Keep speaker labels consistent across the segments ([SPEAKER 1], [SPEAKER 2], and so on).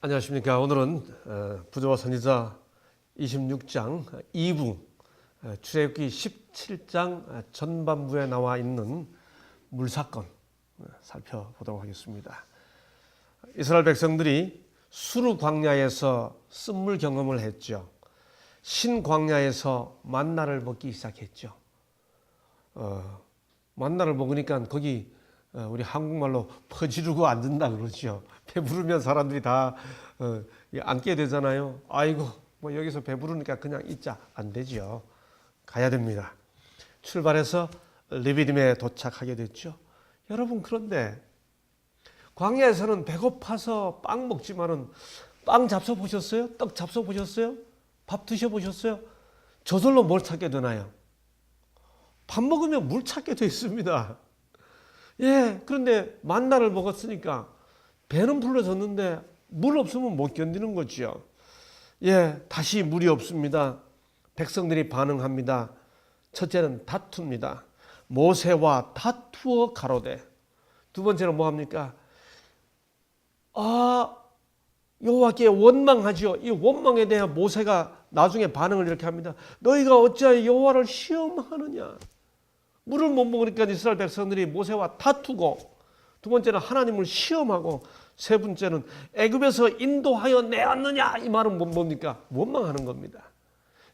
[SPEAKER 1] 안녕하십니까. 오늘은 부조와 선지자 26장 2부 출애굽기 17장 전반부에 나와 있는 물사건 살펴보도록 하겠습니다. 이스라엘 백성들이 수르 광야에서 쓴물 경험을 했죠. 신 광야에서 만나를 먹기 시작했죠. 만나를 먹으니까 거기 우리 한국말로 퍼지르고 앉는다 그러죠. 배부르면 사람들이 다 앉게 되잖아요. 아이고 뭐 여기서 배부르니까 그냥 있자, 안 되죠. 가야 됩니다. 출발해서 르비딤에 도착하게 됐죠. 여러분, 그런데 광야에서는 배고파서 빵 먹지만은 빵 잡숴 보셨어요? 떡 잡숴 보셨어요? 밥 드셔 보셨어요? 저절로 뭘 찾게 되나요? 밥 먹으면 물 찾게 돼 있습니다. 예, 그런데 만나를 먹었으니까 배는 불러졌는데 물 없으면 못 견디는 거죠. 예, 다시 물이 없습니다. 백성들이 반응합니다. 첫째는 다툽니다. 모세와 다투어 가로되. 두 번째는 뭐합니까? 여호와께 원망하죠. 이 원망에 대한 모세가 나중에 반응을 이렇게 합니다. 너희가 어찌하여 여호와를 시험하느냐. 물을 못 먹으니까 이스라엘 백성들이 모세와 다투고, 두 번째는 하나님을 시험하고, 세 번째는 애굽에서 인도하여 내었느냐. 이 말은 뭡니까? 원망하는 겁니다.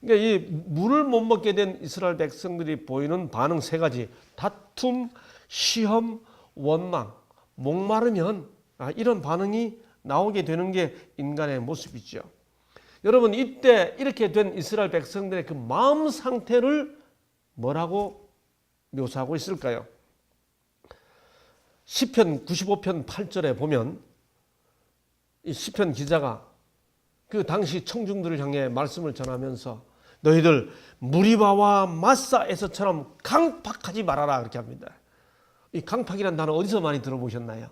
[SPEAKER 1] 그러니까 이 물을 못 먹게 된 이스라엘 백성들이 보이는 반응 세 가지: 다툼, 시험, 원망. 목마르면 이런 반응이 나오게 되는 게 인간의 모습이죠. 여러분, 이때 이렇게 된 이스라엘 백성들의 그 마음 상태를 뭐라고 묘사하고 있을까요? 시편 95편 8절에 보면 이 시편 기자가 그 당시 청중들을 향해 말씀을 전하면서 너희들 무리바와 마사에서처럼 강팍하지 말아라, 그렇게 합니다. 이 강팍이라는 단어 어디서 많이 들어보셨나요?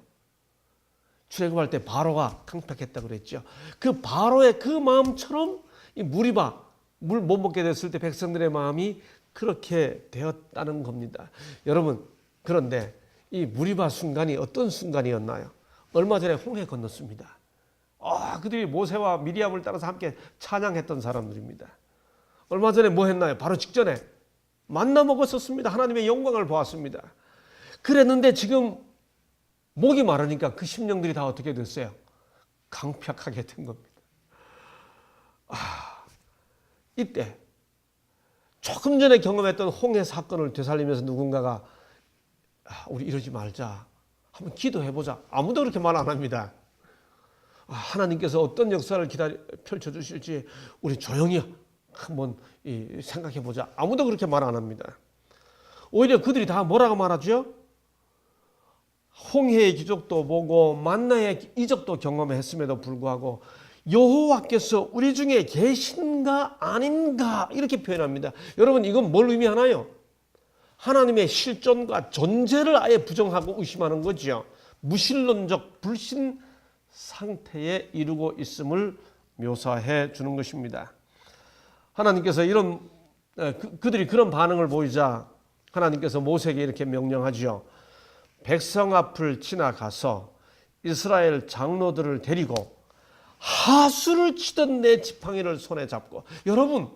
[SPEAKER 1] 출애굽할 때 바로가 강팍했다고 그랬죠. 그 바로의 그 마음처럼 이 무리바, 물 못 먹게 됐을 때 백성들의 마음이 그렇게 되었다는 겁니다. 여러분, 그런데 이 무리바 순간이 어떤 순간이었나요? 얼마 전에 홍해 건넜습니다. 그들이 모세와 미리암을 따라서 함께 찬양했던 사람들입니다. 얼마 전에 뭐 했나요? 바로 직전에 만나 먹었었습니다. 하나님의 영광을 보았습니다. 그랬는데 지금 목이 마르니까 그 심령들이 다 어떻게 됐어요? 강팍하게 된 겁니다. 이때 조금 전에 경험했던 홍해 사건을 되살리면서 누군가가 우리 이러지 말자, 한번 기도해보자. 아무도 그렇게 말 안 합니다. 하나님께서 어떤 역사를 펼쳐주실지 우리 조용히 한번 생각해보자. 아무도 그렇게 말 안 합니다. 오히려 그들이 다 뭐라고 말하죠? 홍해의 기적도 보고 만나의 이적도 경험했음에도 불구하고 여호와께서 우리 중에 계신가 아닌가 이렇게 표현합니다. 여러분, 이건 뭘 의미하나요? 하나님의 실존과 존재를 아예 부정하고 의심하는 거죠. 무신론적 불신 상태에 이르고 있음을 묘사해 주는 것입니다. 하나님께서 그들이 그런 반응을 보이자 하나님께서 모세에게 이렇게 명령하죠. 백성 앞을 지나가서 이스라엘 장로들을 데리고 하수를 치던 내 지팡이를 손에 잡고. 여러분,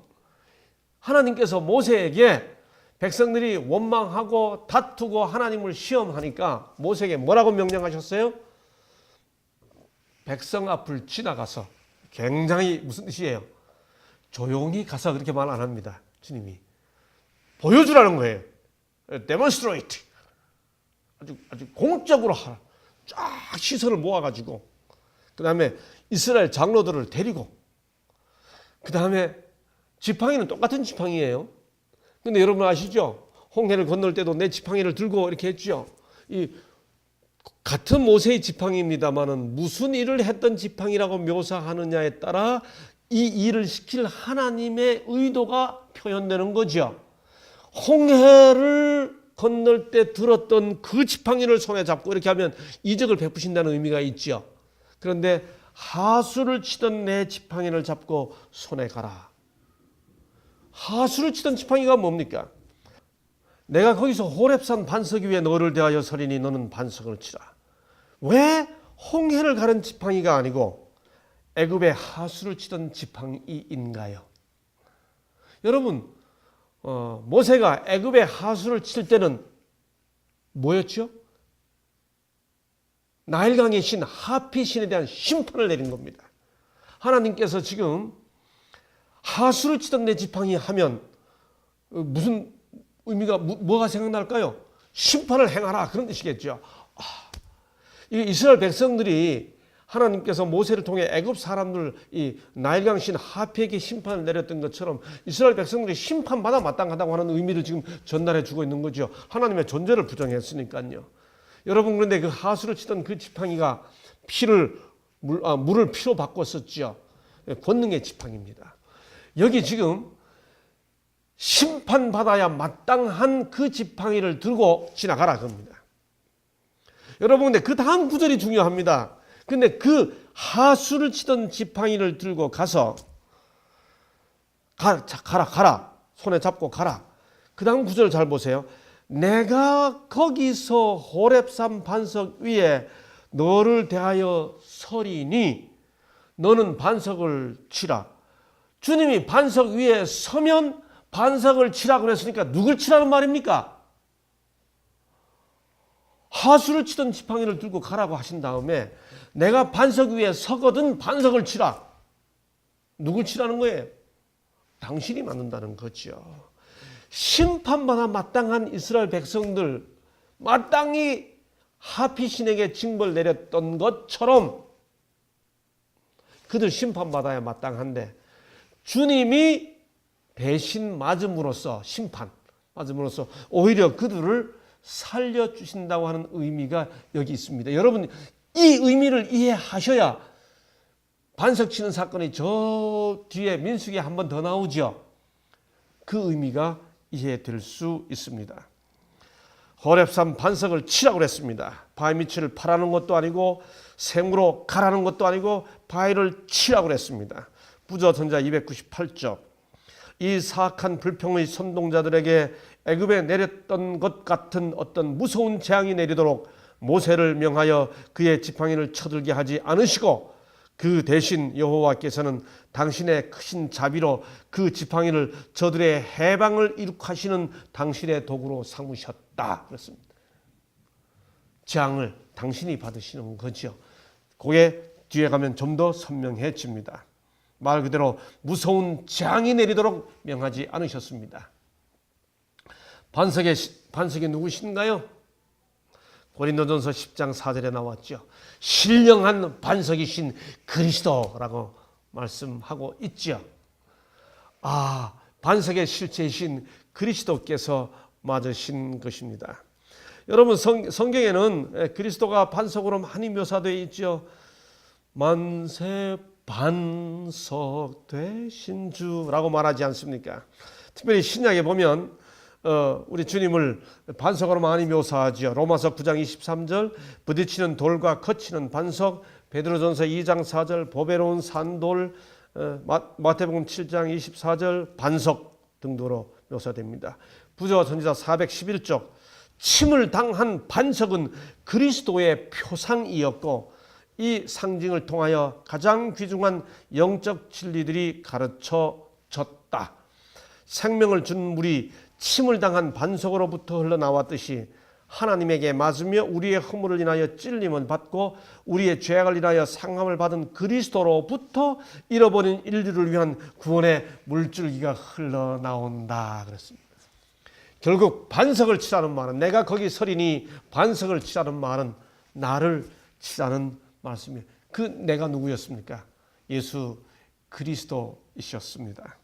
[SPEAKER 1] 하나님께서 모세에게 백성들이 원망하고 다투고 하나님을 시험하니까 모세에게 뭐라고 명령하셨어요? 백성 앞을 지나가서. 굉장히 무슨 뜻이에요? 조용히 가서 그렇게 말 안 합니다. 주님이 보여주라는 거예요. demonstrate. 아주 공적으로 하라. 쫙 시선을 모아가지고, 그 다음에 이스라엘 장로들을 데리고, 그 다음에 지팡이는 똑같은 지팡이에요. 근데 여러분 아시죠? 홍해를 건널 때도 내 지팡이를 들고 이렇게 했죠. 이 같은 모세의 지팡이입니다만은 무슨 일을 했던 지팡이라고 묘사하느냐에 따라 이 일을 시킬 하나님의 의도가 표현되는 거죠. 홍해를 건널 때 들었던 그 지팡이를 손에 잡고 이렇게 하면 이적을 베푸신다는 의미가 있죠. 그런데 하수를 치던 내 지팡이를 잡고 손에 가라. 하수를 치던 지팡이가 뭡니까? 내가 거기서 호렙산 반석 위에 너를 대하여 서리니 너는 반석을 치라. 왜 홍해를 가른 지팡이가 아니고 애굽의 하수를 치던 지팡이인가요? 여러분, 모세가 애굽의 하수를 칠 때는 뭐였죠? 나일강의 신 하피 신에 대한 심판을 내린 겁니다. 하나님께서 지금 하수를 치던 내 지팡이 하면 무슨 의미가 뭐가 생각날까요? 심판을 행하라 그런 뜻이겠죠. 이 이스라엘 백성들이 하나님께서 모세를 통해 애굽 사람들 이 나일강 신 하피에게 심판을 내렸던 것처럼 이스라엘 백성들이 심판받아 마땅하다고 하는 의미를 지금 전달해 주고 있는 거죠. 하나님의 존재를 부정했으니까요. 여러분, 그런데 그 하수를 치던 그 지팡이가 물을 피로 바꿨었죠. 권능의 지팡이입니다. 여기 지금 심판받아야 마땅한 그 지팡이를 들고 지나가라 그럽니다. 여러분, 근데 그 다음 구절이 중요합니다. 근데 그 하수를 치던 지팡이를 들고 가서 가라. 손에 잡고 가라. 그 다음 구절 잘 보세요. 내가 거기서 호렙산 반석 위에 너를 대하여 서리니 너는 반석을 치라. 주님이 반석 위에 서면 반석을 치라 그랬으니까 누굴 치라는 말입니까? 하수를 치던 지팡이를 들고 가라고 하신 다음에 내가 반석 위에 서거든 반석을 치라. 누굴 치라는 거예요? 당신이 맞는다는 거죠. 심판받아 마땅한 이스라엘 백성들, 마땅히 하피신에게 징벌 내렸던 것처럼 그들 심판받아야 마땅한데 주님이 대신 맞음으로써 맞음으로써 오히려 그들을 살려주신다고 하는 의미가 여기 있습니다. 여러분, 이 의미를 이해하셔야 반석 치는 사건이 저 뒤에 민수기에 한 번 더 나오죠. 그 의미가 이해될 수 있습니다. 호렙산 반석을 치라고 그랬습니다. 바위 밑을 파라는 것도 아니고 생으로 가라는 것도 아니고 바위를 치라고 그랬습니다. 부저전자 298쪽. 이 사악한 불평의 선동자들에게 애굽에 내렸던 것 같은 어떤 무서운 재앙이 내리도록 모세를 명하여 그의 지팡이를 쳐들게 하지 않으시고 그 대신 여호와께서는 당신의 크신 자비로 그 지팡이를 저들의 해방을 이룩하시는 당신의 도구로 삼으셨다 그렇습니다. 재앙을 당신이 받으시는 거죠. 그게 뒤에 가면 좀 더 선명해집니다. 말 그대로 무서운 재앙이 내리도록 명하지 않으셨습니다. 반석이 누구신가요? 고린도전서 10장 4절에 나왔죠. 신령한 반석이신 그리스도라고 말씀하고 있죠. 반석의 실체이신 그리스도께서 맞으신 것입니다. 여러분, 성경에는 그리스도가 반석으로 많이 묘사되어 있죠. 만세 반석 되신 주라고 말하지 않습니까? 특별히 신약에 보면 우리 주님을 반석으로 많이 묘사하지요. 로마서 9장 23절 부딪히는 돌과 거치는 반석, 베드로전서 2장 4절 보배로운 산돌, 마태복음 7장 24절 반석 등도로 묘사됩니다. 부저 선지자 411쪽 침을 당한 반석은 그리스도의 표상이었고 이 상징을 통하여 가장 귀중한 영적 진리들이 가르쳐졌다. 생명을 준 물이 침을 당한 반석으로부터 흘러나왔듯이 하나님에게 맞으며 우리의 허물을 인하여 찔림을 받고 우리의 죄악을 인하여 상함을 받은 그리스도로부터 잃어버린 인류를 위한 구원의 물줄기가 흘러나온다 그랬습니다. 결국 반석을 치라는 말은 내가 거기 서리니 반석을 치라는 말은 나를 치라는 말씀이에요. 그 내가 누구였습니까? 예수 그리스도이셨습니다.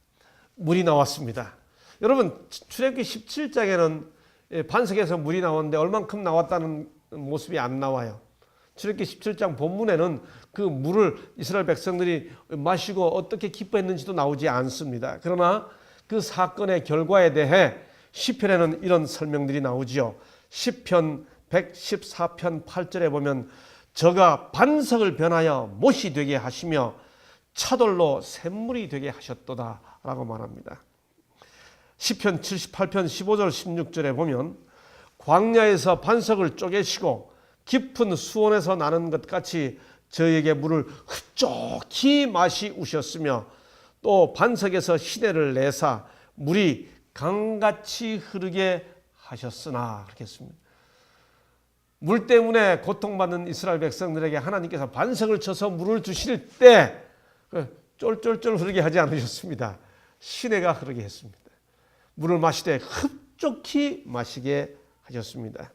[SPEAKER 1] 물이 나왔습니다. 여러분, 출애굽기 17장에는 반석에서 물이 나왔는데 얼만큼 나왔다는 모습이 안 나와요. 출애굽기 17장 본문에는 그 물을 이스라엘 백성들이 마시고 어떻게 기뻐했는지도 나오지 않습니다. 그러나 그 사건의 결과에 대해 시편에는 이런 설명들이 나오지요. 시편 114편 8절에 보면 저가 반석을 변하여 못이 되게 하시며 차돌로 샘물이 되게 하셨도다 라고 말합니다. 시편 78편 15절 16절에 보면 광야에서 반석을 쪼개시고 깊은 수온에서 나는 것 같이 저희에게 물을 흡족히 마시우셨으며 또 반석에서 시내를 내사 물이 강같이 흐르게 하셨으나 그렇게 했습니다. 물 때문에 고통받는 이스라엘 백성들에게 하나님께서 반석을 쳐서 물을 주실 때 쫄쫄쫄 흐르게 하지 않으셨습니다. 시내가 흐르게 했습니다. 물을 마시되 흡족히 마시게 하셨습니다.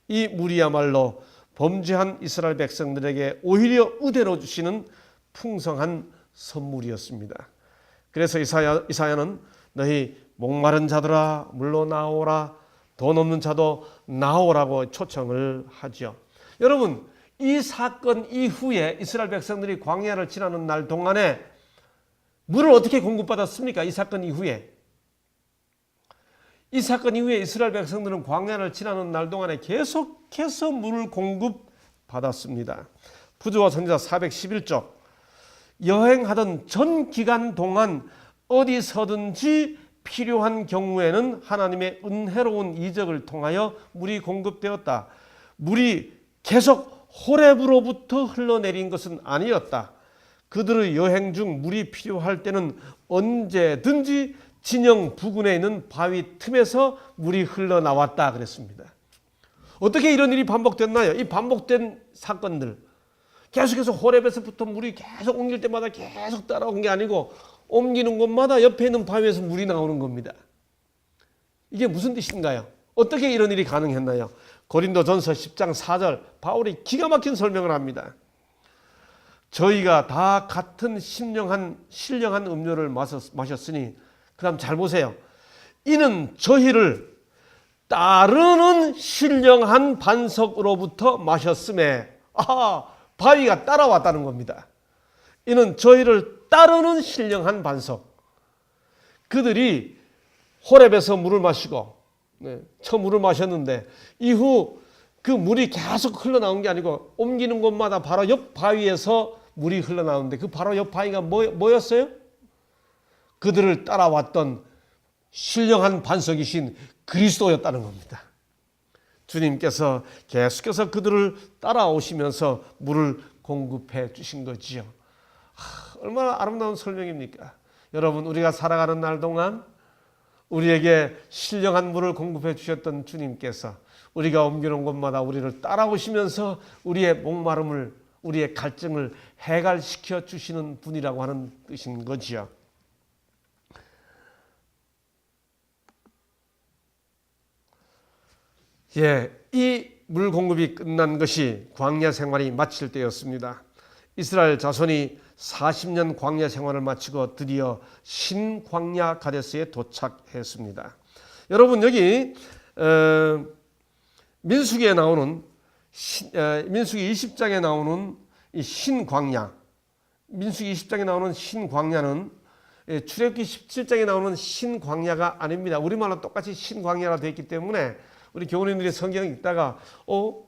[SPEAKER 1] 이 물이야말로 범죄한 이스라엘 백성들에게 오히려 우대로 주시는 풍성한 선물이었습니다. 그래서 이사야는 너희 목마른 자들아 물로 나오라, 돈 없는 자도 나오라고 초청을 하죠. 여러분, 이 사건 이후에 이스라엘 백성들이 광야를 지나는 날 동안에 물을 어떻게 공급받았습니까? 이 사건 이후에 이스라엘 백성들은 광야를 지나는 날 동안에 계속해서 물을 공급받았습니다. 부조와 선지자 411쪽 여행하던 전 기간 동안 어디서든지 필요한 경우에는 하나님의 은혜로운 이적을 통하여 물이 공급되었다. 물이 계속 호렙으로부터 흘러내린 것은 아니었다. 그들의 여행 중 물이 필요할 때는 언제든지 진영 부근에 있는 바위 틈에서 물이 흘러나왔다 그랬습니다. 어떻게 이런 일이 반복됐나요? 이 반복된 사건들 계속해서 호렙에서부터 물이 계속 옮길 때마다 계속 따라온 게 아니고 옮기는 곳마다 옆에 있는 바위에서 물이 나오는 겁니다. 이게 무슨 뜻인가요? 어떻게 이런 일이 가능했나요? 고린도전서 10장 4절 바울이 기가 막힌 설명을 합니다. 저희가 다 같은 신령한 음료를 마셨으니 그 다음 잘 보세요. 이는 저희를 따르는 신령한 반석으로부터 마셨음에 바위가 따라왔다는 겁니다. 이는 저희를 따르는 신령한 반석. 그들이 호렙에서 물을 마시고 저 물을 마셨는데 이후 그 물이 계속 흘러나온 게 아니고 옮기는 곳마다 바로 옆 바위에서 물이 흘러나오는데 그 바로 옆 바위가 뭐였어요? 그들을 따라왔던 신령한 반석이신 그리스도였다는 겁니다. 주님께서 계속해서 그들을 따라오시면서 물을 공급해 주신 거지요. 얼마나 아름다운 설명입니까? 여러분, 우리가 살아가는 날 동안 우리에게 신령한 물을 공급해 주셨던 주님께서 우리가 옮기는 곳마다 우리를 따라오시면서 우리의 목마름을, 우리의 갈증을 해갈시켜 주시는 분이라고 하는 뜻인 거지요. 이 물 공급이 끝난 것이 광야 생활이 마칠 때였습니다. 이스라엘 자손이 40년 광야 생활을 마치고 드디어 신광야 가데스에 도착했습니다. 여러분, 여기 민수기에 나오는 민수기 20장에 나오는 이 신광야, 민수기 20장에 나오는 신광야는 출애굽기 17장에 나오는 신광야가 아닙니다. 우리말로 똑같이 신광야라 되어 있기 때문에 우리 교우님들이 성경 읽다가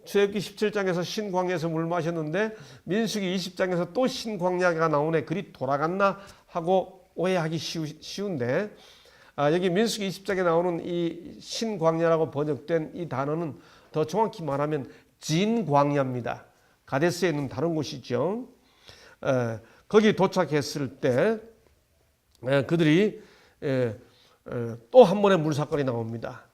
[SPEAKER 1] 출애굽기 17장에서 신광야에서 물 마셨는데 민수기 20장에서 또 신광야가 나오네, 글이 돌아갔나 하고 오해하기 쉬운데 여기 민수기 20장에 나오는 이 신광야라고 번역된 이 단어는 더 정확히 말하면 진광야입니다. 가데스에 있는 다른 곳이죠. 거기 도착했을 때 그들이 또 한 번의 물 사건이 나옵니다.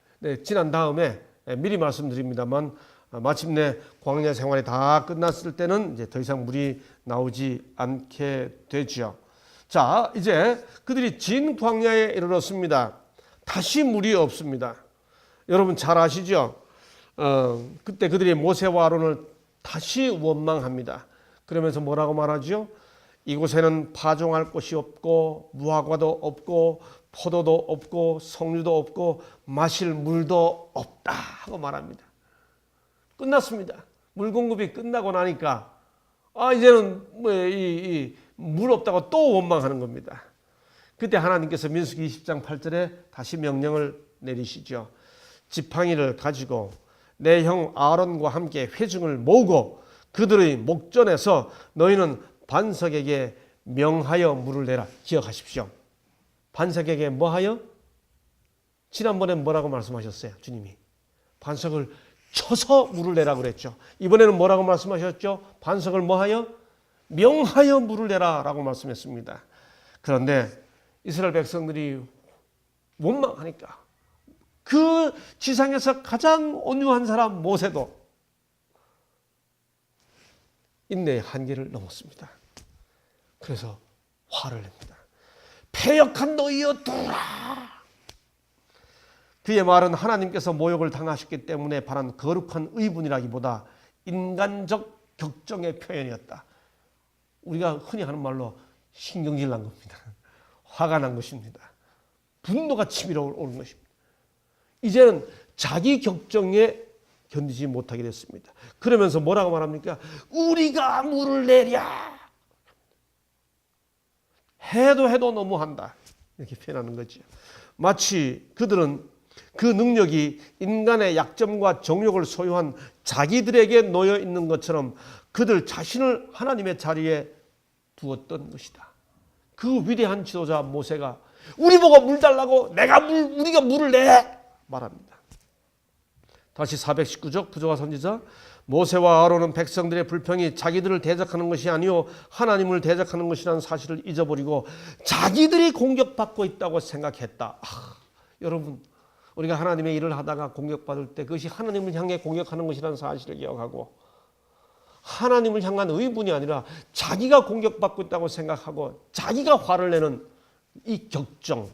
[SPEAKER 1] 지난 다음에 미리 말씀드립니다만 마침내 광야 생활이 다 끝났을 때는 이제 더 이상 물이 나오지 않게 되죠. 자, 이제 그들이 진 광야에 이르렀습니다. 다시 물이 없습니다. 여러분 잘 아시죠? 그때 그들이 모세와 아론을 다시 원망합니다. 그러면서 뭐라고 말하죠? 이곳에는 파종할 곳이 없고 무화과도 없고 포도도 없고 석류도 없고 마실 물도 없다 하고 말합니다. 끝났습니다. 물 공급이 끝나고 나니까 이제는 물 없다고 또 원망하는 겁니다. 그때 하나님께서 민수기 20장 8절에 다시 명령을 내리시죠. 지팡이를 가지고 내 형 아론과 함께 회중을 모으고 그들의 목전에서 너희는 반석에게 명하여 물을 내라. 기억하십시오. 반석에게 뭐하여? 지난번에 뭐라고 말씀하셨어요? 주님이 반석을 쳐서 물을 내라고 그랬죠. 이번에는 뭐라고 말씀하셨죠? 반석을 뭐하여? 명하여 물을 내라 라고 말씀했습니다. 그런데 이스라엘 백성들이 원망하니까 그 지상에서 가장 온유한 사람 모세도 인내의 한계를 넘었습니다. 그래서 화를 냅니다. 패역한 너희여 두라. 그의 말은 하나님께서 모욕을 당하셨기 때문에 바란 거룩한 의분이라기보다 인간적 격정의 표현이었다. 우리가 흔히 하는 말로 신경질 난 겁니다. 화가 난 것입니다. 분노가 치밀어 오는 것입니다. 이제는 자기 격정에 견디지 못하게 됐습니다. 그러면서 뭐라고 말합니까? 우리가 물을 내랴. 해도 너무한다. 이렇게 표현하는 거죠. 마치 그들은 그 능력이 인간의 약점과 정욕을 소유한 자기들에게 놓여 있는 것처럼 그들 자신을 하나님의 자리에 두었던 것이다. 그 위대한 지도자 모세가 우리 보고 물 달라고 우리가 물을 내 말합니다. 다시 419쪽 부조와 선지자 모세와 아론은 백성들의 불평이 자기들을 대적하는 것이 아니요 하나님을 대적하는 것이라는 사실을 잊어버리고 자기들이 공격받고 있다고 생각했다. 여러분, 우리가 하나님의 일을 하다가 공격받을 때 그것이 하나님을 향해 공격하는 것이라는 사실을 기억하고 하나님을 향한 의분이 아니라 자기가 공격받고 있다고 생각하고 자기가 화를 내는 이 격정.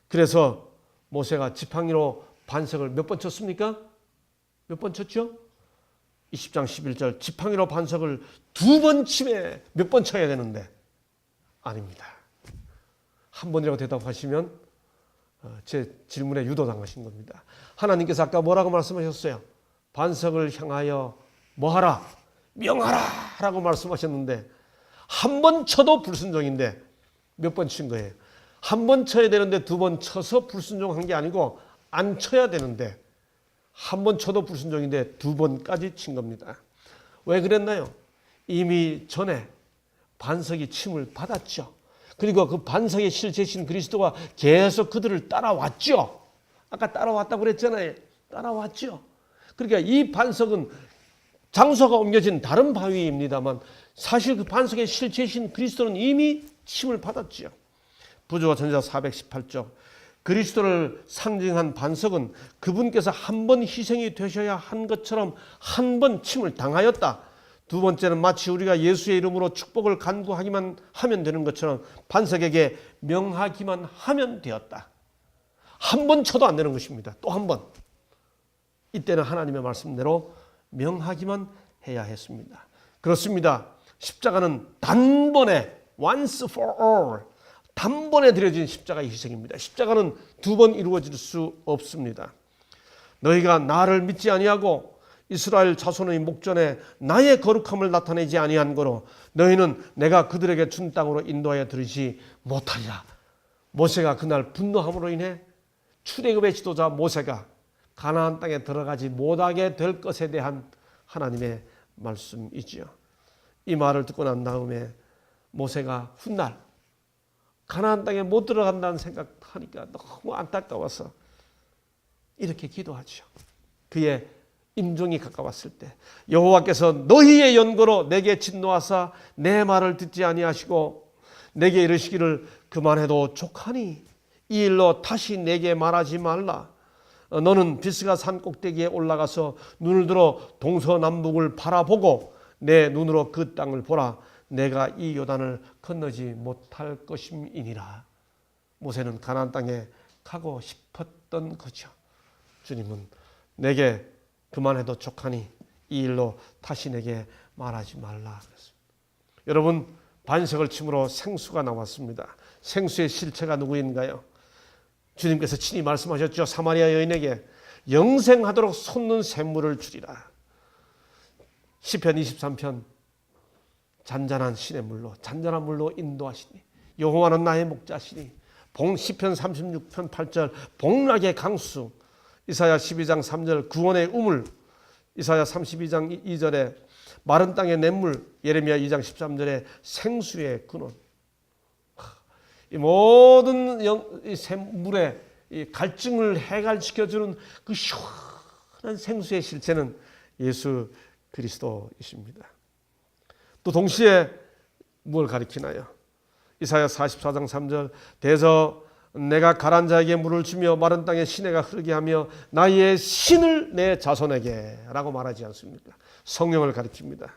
[SPEAKER 1] 그래서 모세가 지팡이로 반석을 몇 번 쳤습니까? 몇 번 쳤죠? 20장 11절 지팡이로 반석을 2번 치매 몇 번 쳐야 되는데 아닙니다. 한 번이라고 대답하시면 제 질문에 유도당하신 겁니다. 하나님께서 아까 뭐라고 말씀하셨어요? 반석을 향하여 뭐하라? 명하라 라고 말씀하셨는데 한 번 쳐도 불순종인데 몇 번 친 거예요? 한 번 쳐야 되는데 2번 쳐서 불순종한 게 아니고 안 쳐야 되는데 한 번 쳐도 불순종인데 2번까지 친 겁니다. 왜 그랬나요? 이미 전에 반석이 침을 받았죠. 그리고 그 반석의 실체신 그리스도가 계속 그들을 따라왔죠. 아까 따라왔다고 그랬잖아요. 따라왔죠. 그러니까 이 반석은 장소가 옮겨진 다른 바위입니다만 사실 그 반석의 실체신 그리스도는 이미 침을 받았죠. 부조와 전자 418쪽 그리스도를 상징한 반석은 그분께서 한 번 희생이 되셔야 한 것처럼 한 번 침을 당하였다. 2번째는 마치 우리가 예수의 이름으로 축복을 간구하기만 하면 되는 것처럼 반석에게 명하기만 하면 되었다. 한 번 쳐도 안 되는 것입니다. 또 한 번. 이때는 하나님의 말씀대로 명하기만 해야 했습니다. 그렇습니다. 십자가는 단번에 once for all 단번에 드려진 십자가의 희생입니다. 십자가는 2번 이루어질 수 없습니다. 너희가 나를 믿지 아니하고 이스라엘 자손의 목전에 나의 거룩함을 나타내지 아니한 거로 너희는 내가 그들에게 준 땅으로 인도하여 들이지 못하리라. 모세가 그날 분노함으로 인해 출애굽의 지도자 모세가 가나안 땅에 들어가지 못하게 될 것에 대한 하나님의 말씀이지요. 이 말을 듣고 난 다음에 모세가 훗날 가나안 땅에 못 들어간다는 생각하니까 너무 안타까워서 이렇게 기도하죠. 그의 임종이 가까웠을 때 여호와께서 너희의 연고로 내게 진노하사 내 말을 듣지 아니하시고 내게 이르시기를 그만해도 족하니 이 일로 다시 내게 말하지 말라. 너는 비스가 산 꼭대기에 올라가서 눈을 들어 동서남북을 바라보고 내 눈으로 그 땅을 보라. 내가 이 요단을 건너지 못할 것임이니라. 모세는 가나안 땅에 가고 싶었던 거죠. 주님은 내게 그만해도 족하니 이 일로 다시 내게 말하지 말라 그랬습니다. 여러분, 반석을 침으로 생수가 나왔습니다. 생수의 실체가 누구인가요? 주님께서 친히 말씀하셨죠. 사마리아 여인에게 영생하도록 솟는 샘물을 주리라. 시편 23편 잔잔한 시냇물로 잔잔한 물로 인도하시니 여호와는 나의 목자시니 시편 36편 8절 복락의 강수, 이사야 12장 3절 구원의 우물, 이사야 32장 2절에 마른 땅의 냇물, 예레미야 2장 13절에 생수의 근원. 이 모든 이 샘물의 이 갈증을 해갈시켜주는 그 시원한 생수의 실체는 예수 그리스도이십니다. 또 동시에 무엇을 가리키나요? 이사야 44장 3절 대저 내가 가란 자에게 물을 주며 마른 땅에 시내가 흐르게 하며 나의 신을 내 자손에게 라고 말하지 않습니까? 성령을 가리킵니다.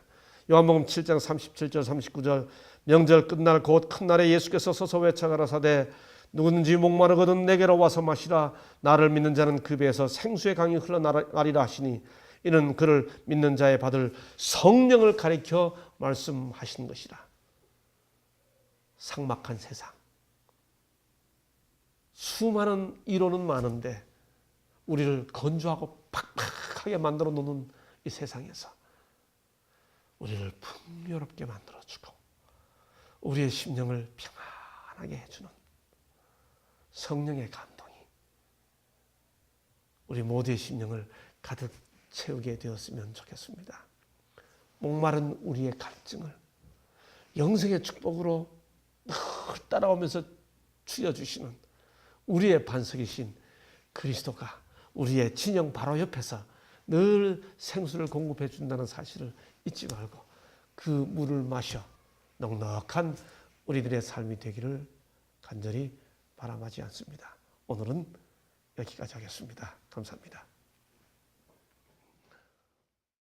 [SPEAKER 1] 요한복음 7장 37절 39절 명절 끝날 곧 큰 날에 예수께서 서서 외쳐 가라사대 누구든지 목마르거든 내게로 와서 마시라. 나를 믿는 자는 그 배에서 생수의 강이 흘러나리라 하시니 이는 그를 믿는 자의 받을 성령을 가리켜 말씀하시는 것이라. 삭막한 세상, 수많은 이론은 많은데 우리를 건조하고 팍팍하게 만들어 놓는 이 세상에서 우리를 풍요롭게 만들어주고 우리의 심령을 평안하게 해주는 성령의 감동이 우리 모두의 심령을 가득 채우게 되었으면 좋겠습니다. 목마른 우리의 갈증을 영생의 축복으로 늘 따라오면서 추려주시는 우리의 반석이신 그리스도가 우리의 진영 바로 옆에서 늘 생수를 공급해 준다는 사실을 잊지 말고 그 물을 마셔 넉넉한 우리들의 삶이 되기를 간절히 바람하지 않습니다. 오늘은 여기까지 하겠습니다. 감사합니다.